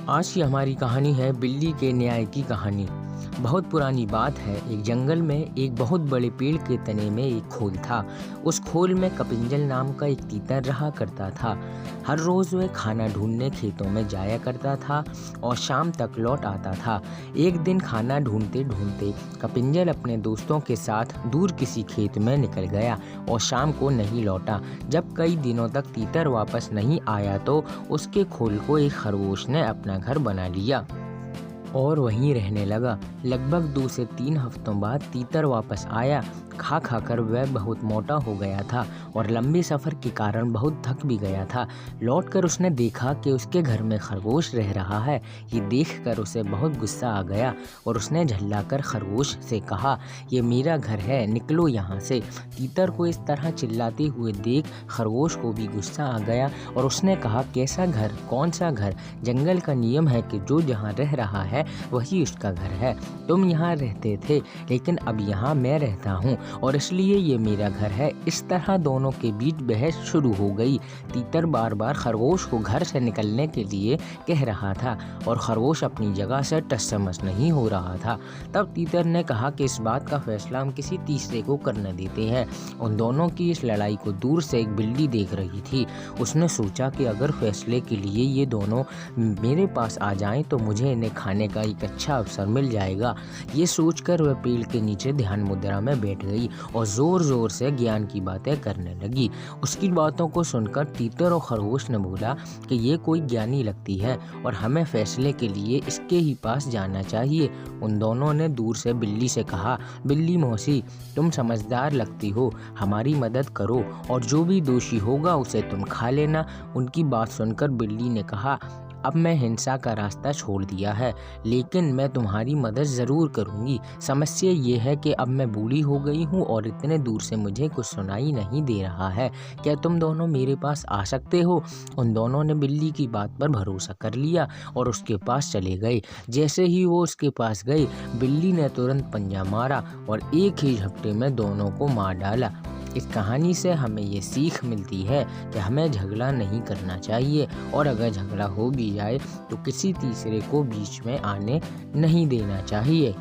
आज की हमारी कहानी है बिल्ली के न्याय की कहानी। बहुत पुरानी बात है। एक जंगल में एक बहुत बड़े पेड़ के तने में एक खोल था। उस खोल में कपिंजल नाम का एक तीतर रहा करता था। हर रोज वह खाना ढूंढने खेतों में जाया करता था और शाम तक लौट आता था। एक दिन खाना ढूंढते ढूंढते कपिंजल अपने दोस्तों के साथ दूर किसी खेत में निकल गया और शाम को नहीं लौटा। जब कई दिनों तक तीतर वापस नहीं आया तो उसके खोल को एक खरगोश ने अपना घर बना लिया और वहीं रहने लगा। लगभग 2 से 3 हफ्तों बाद तीतर वापस आया। खा खाकर वह बहुत मोटा हो गया था और लंबे सफ़र के कारण बहुत थक भी गया था। लौटकर उसने देखा कि उसके घर में खरगोश रह रहा है। ये देखकर उसे बहुत गुस्सा आ गया और उसने झल्लाकर खरगोश से कहा, ये मेरा घर है, निकलो यहाँ से। तीतर को इस तरह चिल्लाते हुए देख खरगोश को भी गुस्सा आ गया और उसने कहा, कैसा घर, कौन सा घर? जंगल का नियम है कि जो जहाँ रह रहा है वही उसका घर है। तुम यहाँ रहते थे लेकिन अब यहाँ मैं रहता हूँ और इसलिए ये मेरा घर है। इस तरह दोनों के बीच बहस शुरू हो गई। तीतर बार बार खरगोश को घर से निकलने के लिए कह रहा था और खरगोश अपनी जगह से टस-से-मस नहीं हो रहा था। तब तीतर ने कहा कि इस बात का फैसला हम किसी तीसरे को करने देते हैं। उन दोनों की इस लड़ाई को दूर से एक बिल्ली देख रही थी। उसने सोचा कि अगर फैसले के लिए ये दोनों मेरे पास आ जाएं तो मुझे इन्हें खाने का एक अच्छा अवसर मिल जाएगा। ये सोचकर वह पेड़ के नीचे ध्यान मुद्रा में बैठ गई और जोर जोर से ज्ञान की बातें करने लगी। उसकी बातों को सुनकर तीतर और खरगोश ने बोला कि ये कोई ज्ञानी लगती है और हमें फैसले के लिए इसके ही पास जाना चाहिए। उन दोनों ने दूर से बिल्ली से कहा, बिल्ली मौसी, तुम समझदार लगती हो, हमारी मदद करो और जो भी दोषी होगा उसे तुम खा लेना। उनकी बात सुनकर बिल्ली ने कहा, अब मैं हिंसा का रास्ता छोड़ दिया है, लेकिन मैं तुम्हारी मदद ज़रूर करूंगी। समस्या ये है कि अब मैं बूढ़ी हो गई हूँ और इतने दूर से मुझे कुछ सुनाई नहीं दे रहा है। क्या तुम दोनों मेरे पास आ सकते हो? उन दोनों ने बिल्ली की बात पर भरोसा कर लिया और उसके पास चले गए। जैसे ही वो उसके पास गए, बिल्ली ने तुरंत पंजा मारा और एक ही झपटे में दोनों को मार डाला। इस कहानी से हमें ये सीख मिलती है कि हमें झगड़ा नहीं करना चाहिए और अगर झगड़ा हो भी जाए तो किसी तीसरे को बीच में आने नहीं देना चाहिए।